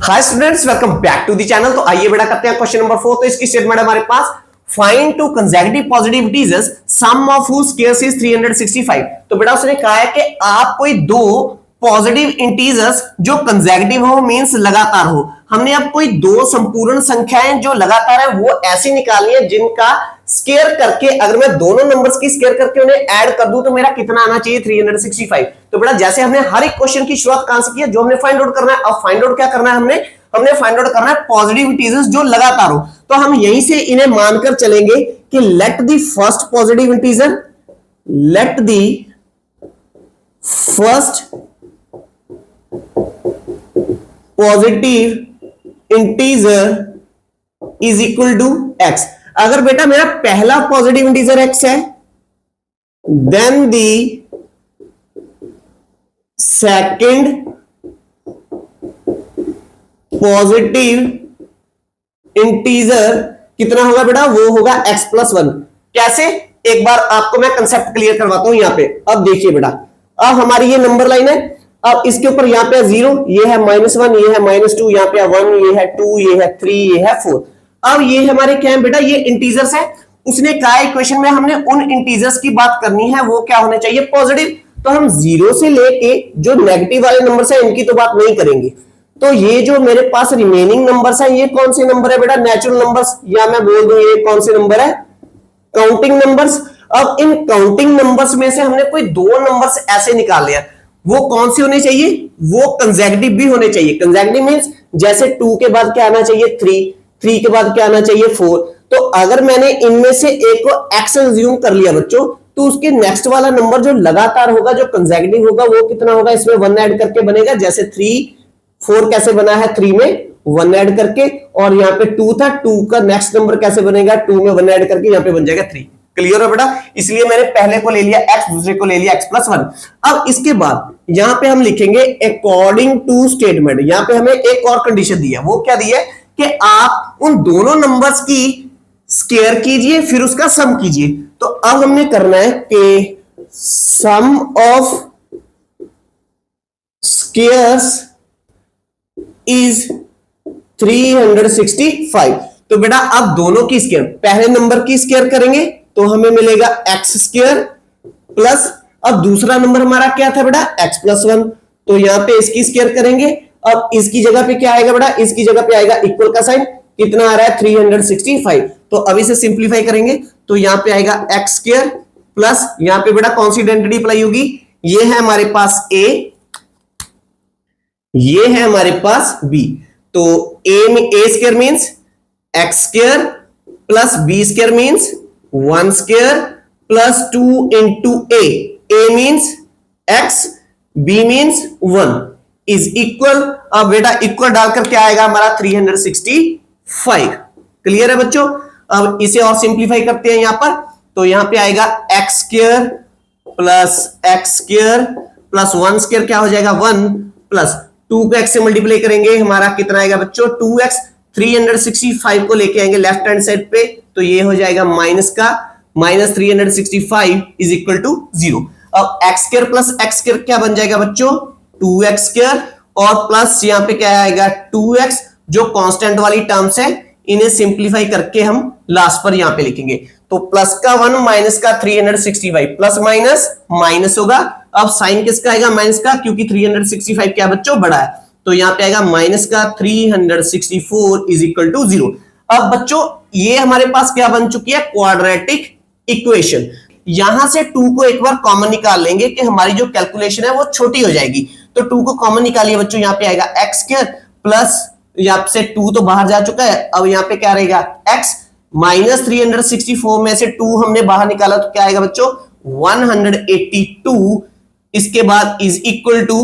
Hi students, welcome back to the channel. तो आइए बेटा करते हैं क्वेश्चन नंबर 4। तो इसकी स्टेटमेंट है हमारे पास, find two consecutive positive integers sum of whose squares is 365। तो बेटा उसने कहा है कि आप कोई दो पॉजिटिव इंटीजर्स जो कंसेक्यूटिव हो, मींस लगातार हो। हमने अब कोई दो संपूर्ण संख्याएं जो लगातार है वो ऐसी निकालनी है जिनका स्क्वायर करके, अगर मैं दोनों नंबर्स की स्क्वायर करके उन्हें ऐड कर दूं तो मेरा कितना आना चाहिए, 365। तो बेटा जैसे हमने हर एक क्वेश्चन की शुरुआत कहां से की है, जो हमने फाइंड आउट करना है। अब फाइंड आउट क्या करना है, हमने फाइंड आउट करना है पॉजिटिव इंटीजर्स जो लगातार हो। तो हम यहीं से इन्हें मानकर चलेंगे कि let the first positive integer, let the first positive integer is equal to x. अगर बेटा मेरा पहला पॉजिटिव इंटीजर एक्स है, then the second positive integer कितना होगा बेटा, वो होगा x प्लस 1। कैसे, एक बार आपको मैं कंसेप्ट क्लियर करवाता हूं यहां पे। अब देखिए बेटा, अब हमारी ये नंबर लाइन है, अब इसके ऊपर यहां पे 0, ये है -1, ये है -2, यहां पे 1, ये है 2, ये है 3, ये है 4। अब ये हमारे क्या है बेटा, ये इंटीजर्स है। उसने कहा इक्वेशन में हमने उन इंटीजर्स की बात करनी है, वो क्या होने चाहिए, पॉजिटिव। तो हम 0 से लेके जो नेगेटिव वाले नंबर्स है इनकी तो बात नहीं करेंगे। तो ये जो मेरे पास रिमेनिंग नंबर्स है, ये कौन से नंबर है बेटा, नेचुरल नंबर्स, या मैं बोल दूं ये कौन से नंबर है, काउंटिंग नंबर्स। अब इन काउंटिंग नंबर्स में से हमने कोई दो नंबर्स ऐसे निकाल लिया, वो कौन से होने चाहिए, वो कंसेक्यूटिव भी होने चाहिए। कंसेक्यूटिव मींस जैसे 2 के बाद क्या आना चाहिए, 3 के बाद क्या आना चाहिए, 4। तो अगर मैंने इनमें से एक को x अज्यूम कर लिया बच्चों, तो उसके नेक्स्ट वाला नंबर जो लगातार होगा, जो कंसेक्यूटिव होगा, वो कितना होगा, इसमें 1 ऐड करके बनेगा। जैसे 4 कैसे बना है, 3 में 1 ऐड करके, और यहाँ पे 2 था, 2 का नेक्स्ट नंबर कैसे बनेगा, 2 में 1 ऐड करके यहाँ पे बन जाएगा 3। क्लियर है बेटा, इसलिए मैंने पहले को ले लिया x, दूसरे को ले लिया x प्लस 1। अब इसके बाद यहां पे हम लिखेंगे अकॉर्डिंग टू स्टेटमेंट। यहां पे हमें एक और कंडीशन दी है, वो क्या दी है कि आप उन दोनों नंबर्स की स्क्वायर कीजिए, फिर उसका सम कीजिए। तो अब हमने करना है कि सम ऑफ स्क्वायर्स इज 365। तो बेटा अब दोनों की स्क्वायर, पहले नंबर की स्क्वायर करेंगे तो हमें मिलेगा एक्स स्क्वायर प्लस, अब दूसरा नंबर हमारा क्या था बेटा, x प्लस 1। तो यहां पे इसकी स्क्वायर करेंगे। अब इसकी जगह पे क्या आएगा बेटा, इसकी जगह पे आएगा इक्वल का साइन, कितना आ रहा है 365। तो अब इसे सिंप्लीफाई करेंगे तो यहां पे आएगा एक्स स्क्वायर प्लस, यहां पे बेटा कौन सी आइडेंटिटी अप्लाई होगी, ये है हमारे पास a, ये है हमारे पास b। तो a square means x square plus b square means 1 square plus 2 into a means x, b means 1 is equal. अब बेटा इक्वल डालकर क्या आएगा हमारा 365। क्लियर है बच्चों। अब इसे और सिंप्लीफाई करते हैं यहां पर, तो यहां पे आएगा x स्क्वायर प्लस 1 स्क्वायर क्या हो जाएगा 1, प्लस 2 को x से मल्टीप्लाई करेंगे, हमारा कितना आएगा बच्चों 2x। 365 को लेके आएंगे लेफ्ट हैंड साइड पे, तो ये हो जाएगा माइनस 365 इज इक्वल टू 0। अब x square plus x square क्या बन जाएगा बच्चों, 2x स्क्वायर, और प्लस यहां पे क्या आएगा 2x, जो कांस्टेंट वाली टर्म्स है इन्हें सिंप्लीफाई करके हम लास्ट पर यहां पे लिखेंगे। तो प्लस का 1 माइनस का 365, प्लस माइनस माइनस होगा। अब साइन किसका आएगा, माइनस का, क्योंकि 365 क्या बच्चों बड़ा है। तो यहां पे आएगा माइनस का 364 इज इक्वल टू 0। अब बच्चों ये हमारे पास क्या बन चुकी है, क्वाड्रेटिक इक्वेशन। यहां से 2 को एक बार कॉमन निकाल लेंगे कि हमारी जो कैलकुलेशन है वो छोटी हो जाएगी। तो 2 को कॉमन निकालिए बच्चों, यहां पे आएगा x स्क्वायर प्लस, यहां से 2 तो बाहर जा चुका है, अब यहां पे क्या रहेगा x, माइनस 364 में से 2 हमने बाहर निकाला तो क्या आएगा बच्चों 182, इसके बाद इज इक्वल टू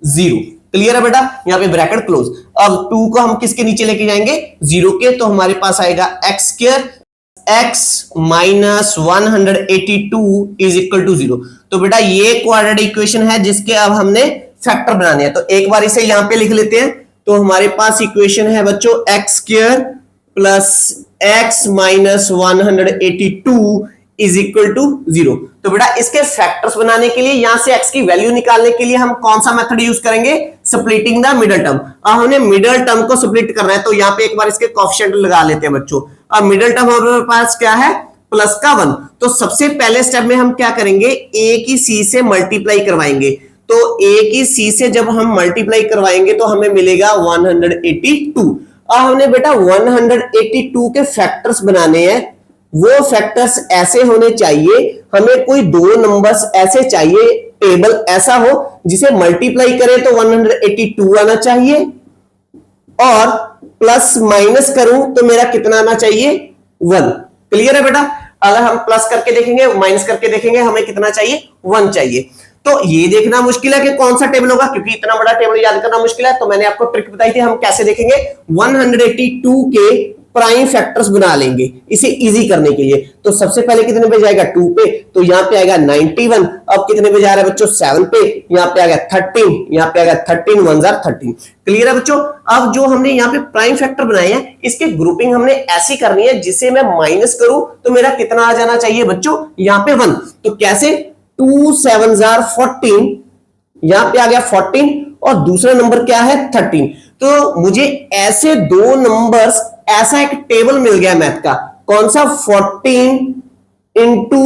0। क्लियर है बेटा, यहां पे ब्रैकेट क्लोज। अब 2 को हम किसके नीचे लेके जाएंगे, 0 के, तो हमारे पास आएगा x square x minus 182 is equal to 0। तो बेटा ये क्वाड्रेटिक इक्वेशन है जिसके अब हमने फैक्टर बनाने हैं। तो एक बार इसे यहां पे लिख लेते हैं। तो हमारे पास इक्वेशन है बच्चों x square plus x minus 182 is equal to 0। तो बेटा इसके फैक्टर्स बनाने के लिए, यहां से x की वैल्यू निकालने के लिए हम कौन सा मेथड यूज करेंगे? Splitting the middle term. अब हमने मिडल टर्म को स्प्लिट करना है, तो यहां पे एक बार इसके कोएफिशिएंट लगा लेते हैं बच्चों। अब मिडल टर्म हमारे पास क्या है? प्लस का 1। तो सबसे पहले स्टेप में हम क्या करेंगे? a की c से मल्टीप्लाई करवाएंगे। तो a की c से जब हम मल्टीप्लाई करवाएंगे तो हमें मिलेगा 182। अब हमने बेटा 182 के फैक्टर्स बनाने हैं। वो फैक्टर्स ऐसे होने चाहिए, हमें कोई दो नंबर्स ऐसे चाहिए, टेबल ऐसा हो जिसे मल्टीप्लाई करें तो 182 आना चाहिए, और प्लस माइनस करूं तो मेरा कितना आना चाहिए? 1। क्लियर है बेटा? अगर हम प्लस करके देखेंगे, माइनस करके देखेंगे, हमें कितना चाहिए? 1 चाहिए। तो ये देखना मुश्किल है कि कौन सा टेबल होगा, क्योंकि इतना बड़ा टेबल याद करना मुश्किल है। तो मैंने आपको ट्रिक बताई थी, हम कैसे देखेंगे। 182 के प्राइम फैक्टर्स बना लेंगे इसे इजी करने के लिए। तो सबसे पहले कितने पे जाएगा? 2 पे, तो यहां पे आएगा 91। अब कितने पे जा रहा है बच्चों? 7 पे, यहां पे आ गया 13, यहां पे आ गया 13 1 13। क्लियर है बच्चों? अब जो हमने यहां पे प्राइम फैक्टर बनाए हैं, इसके ग्रुपिंग हमने ऐसी करनी है जिसे मैं माइनस करूं तो मेरा कितना आ जाना चाहिए बच्चों? यहां पे 1। तो कैसे? 2 7 14, यहां पे आ गया 14, और दूसरा नंबर क्या है? 13। तो मुझे ऐसे दो नंबर्स, ऐसा एक टेबल मिल गया मैथ का। कौन सा? 14 इंटू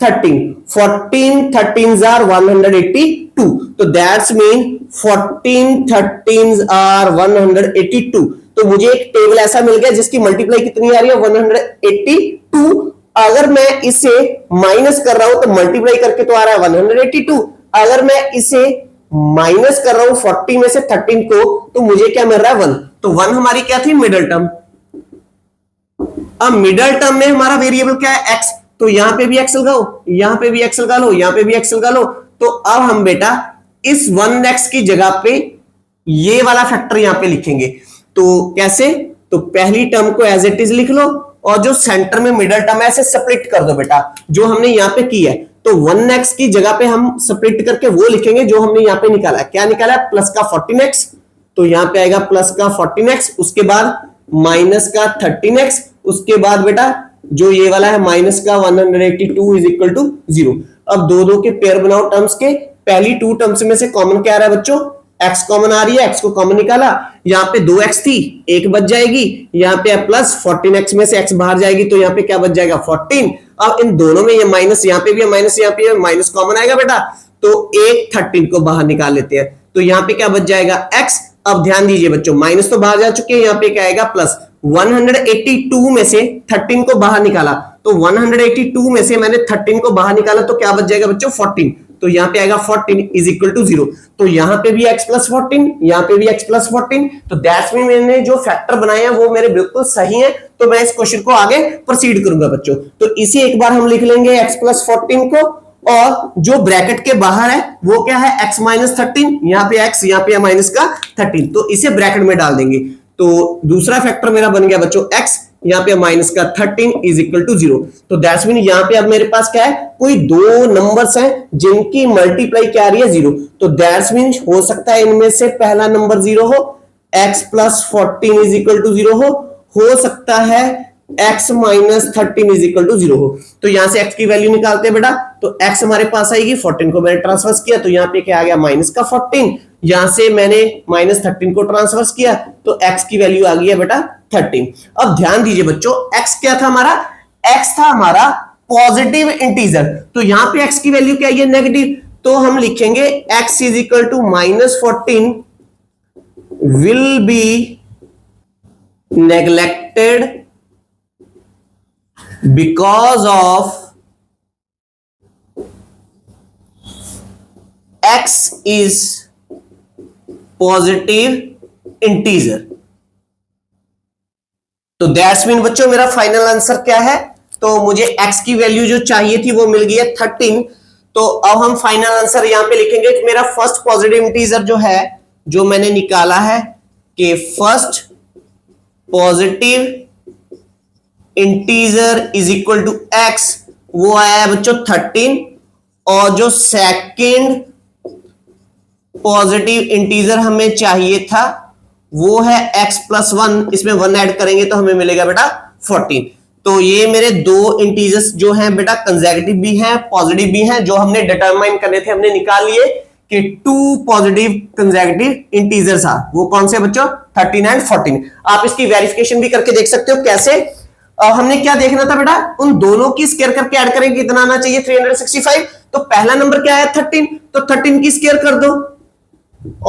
13। 14 13s are 182। तो दैट्स मीन 14 13s are 182। तो मुझे एक टेबल ऐसा मिल गया जिसकी मल्टीप्लाई कितनी आ रही है? 182। अगर मैं इसे माइनस कर रहा हूं तो मल्टीप्लाई करके तो आ रहा है 182। अगर मैं इसे माइनस कर रहा हूं 40 में से 13 को, तो मुझे क्या मिल रहा है? 1। तो 1 हमारी क्या थी? Middle term. अब मिडल टर्म में हमारा वेरिएबल क्या है? x। तो यहां पे भी x लगाओ, यहां पे भी x लगा लो, यहां पे भी x लगा लो। तो अब हम बेटा इस 1x की जगह पे ये वाला फैक्टर यहां पे लिखेंगे। तो कैसे? तो पहली टर्म को एज इट इज लिख लो, और जो सेंटर में मिडल टर्म है ऐसे स्प्लिट कर दो बेटा, जो हमने यहां पे की है। तो 1x की जगह पे हम स्प्लिट करके वो लिखेंगे जो हमने यहां पे निकाला है। क्या निकाला है? प्लस का 14x। तो यहां पे आएगा प्लस का 14x, उसके बाद माइनस का 13x, उसके बाद बेटा जो ये वाला है माइनस का 182 इज इक्वल टू 0। अब दो दो के पेयर बनाओ टर्म्स के। पहली 2 टर्म्स में से कॉमन क्या आ रहा है बच्चों? x कॉमन आ रही है, x को कॉमन निकाला, यहाँ पे 2x थी, एक बच जाएगी, यहाँ पे प्लस 14x में से x बाहर जाएगी, तो यहाँ पे क्या बच जाएगा? 14। अब इन दोनों में ये माइनस, यहाँ पे भी माइनस, यहाँ पे माइनस कॉमन आएगा बेटा, तो एक 13 को बाहर निकाल लेते हैं। तो यहाँ पे क्या बच जाएगा? x। अब ध्यान दीजिए बच्चों, माइनस तो बाहर जा चुके हैं, यहाँ पे क्या आएगा? प्लस। 182 में से 13 को बाहर निकाला, तो 182 में से मैंने 13 को बाहर निकाला, तो क्या बच जाएगा बच्चों? 14। तो यहाँ पे आएगा 14 इज इक्वल टू 0। तो यहाँ पे भी x प्लस 14, यहाँ पे भी x प्लस 14। तो दैट्स मीन मैंने जो फैक्टर बनाए हैं वो मेरे बिल्कुल सही है। तो मैं इस क्वेश्चन को आगे प्रोसीड करूंगा बच्चों। तो इसे एक बार हम लिख लेंगे x प्लस 14 को, और जो ब्रैकेट के बाहर है वो क्या है? x माइनस 13, यहाँ पे x, यहाँ पे माइनस का 13, तो इसे ब्रैकेट में डाल देंगे। तो दूसरा फैक्टर मेरा बन गया बच्चों x, यहाँ पे माइनस का 13 इज इक्वल टू 0। तो दैट्स मीन यहाँ पे अब मेरे पास क्या है? कोई दो नंबर्स हैं जिनकी मल्टीप्लाई क्या आ रही है? 0। तो दैट्स मीन हो सकता है इनमें से पहला नंबर 0 हो, x plus 14 is equal to 0 हो सकता है x minus 13 is equal to 0 हो। तो यहां से x की वैल्यू निकालते हैं बेटा, तो x हमारे पास आएगी, 14 को मैंने ट्रांसफर किया, तो यहाँ पे क्या आ गया? माइनस का 14। यहां से मैंने माइनस 13 को ट्रांसफर किया, तो x की वैल्यू आ गई है बेटा 13। अब ध्यान दीजिए बच्चों, x क्या था हमारा? x था हमारा पॉजिटिव इंटीजर। तो यहां पे x की वैल्यू क्या है? नेगेटिव। तो हम लिखेंगे x is equal to minus 14 will be neglected because of x is positive integer। तो दैट्स मीन बच्चों मेरा फाइनल आंसर क्या है? तो मुझे x की वैल्यू जो चाहिए थी वो मिल गई है 13। तो अब हम फाइनल आंसर यहां पे लिखेंगे कि मेरा फर्स्ट पॉजिटिव इंटीजर जो है, जो मैंने निकाला है कि first positive integer is equal to x, वो आया है बच्चों 13। और जो सेकंड पॉजिटिव इंटीजर हमें चाहिए था वो है x प्लस 1, इसमें 1 ऐड करेंगे तो हमें मिलेगा बेटा 14। तो ये मेरे दो इंटीजर्स जो हैं बेटा कंसेक्यूटिव भी हैं पॉजिटिव भी हैं, जो हमने डिटरमाइन करने थे हमने निकाल लिए कि टू पॉजिटिव कंसेक्यूटिव इंटीजर्स हैं। वो कौन से बच्चों? 13 एंड 14। आप इसकी वेरिफिकेशन भी करके देख सकते हो। कैसे? हमने क्या देखना था बेटा? उन दोनों की स्क्वायर करके ऐड करेंगे कितना आना चाहिए? 365। तो पहला नंबर क्या है? 13। तो 13 की स्क्वायर कर दो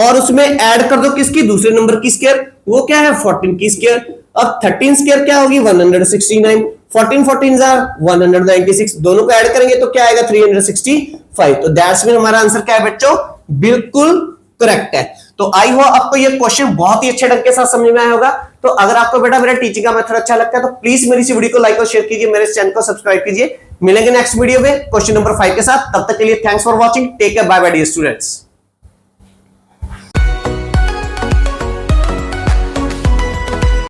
और उसमें ऐड कर दो किसकी? दूसरे नंबर की स्क्वायर। वो क्या है? 14 की स्क्वायर। अब 13 स्क्वायर क्या होगी? 169। 14 14 196। दोनों को ऐड करेंगे तो क्या आएगा? 365। तो दैट्स मीन हमारा आंसर क्या है बच्चों? बिल्कुल करेक्ट है। तो आई हो आपको ये क्वेश्चन बहुत ही अच्छे ढंग के साथ समझ में आया होगा। तो अगर आपको बेटा मेरा टीचिंग का मेथड अच्छा लगता है तो प्लीज मेरी इस वीडियो को लाइक और शेयर कीजिए, मेरे चैनल को सब्सक्राइब कीजिए। मिलेंगे नेक्स्ट वीडियो में क्वेश्चन नंबर 5 के साथ। तब तक के लिए thanks for watching. Take care, bye bye dear students.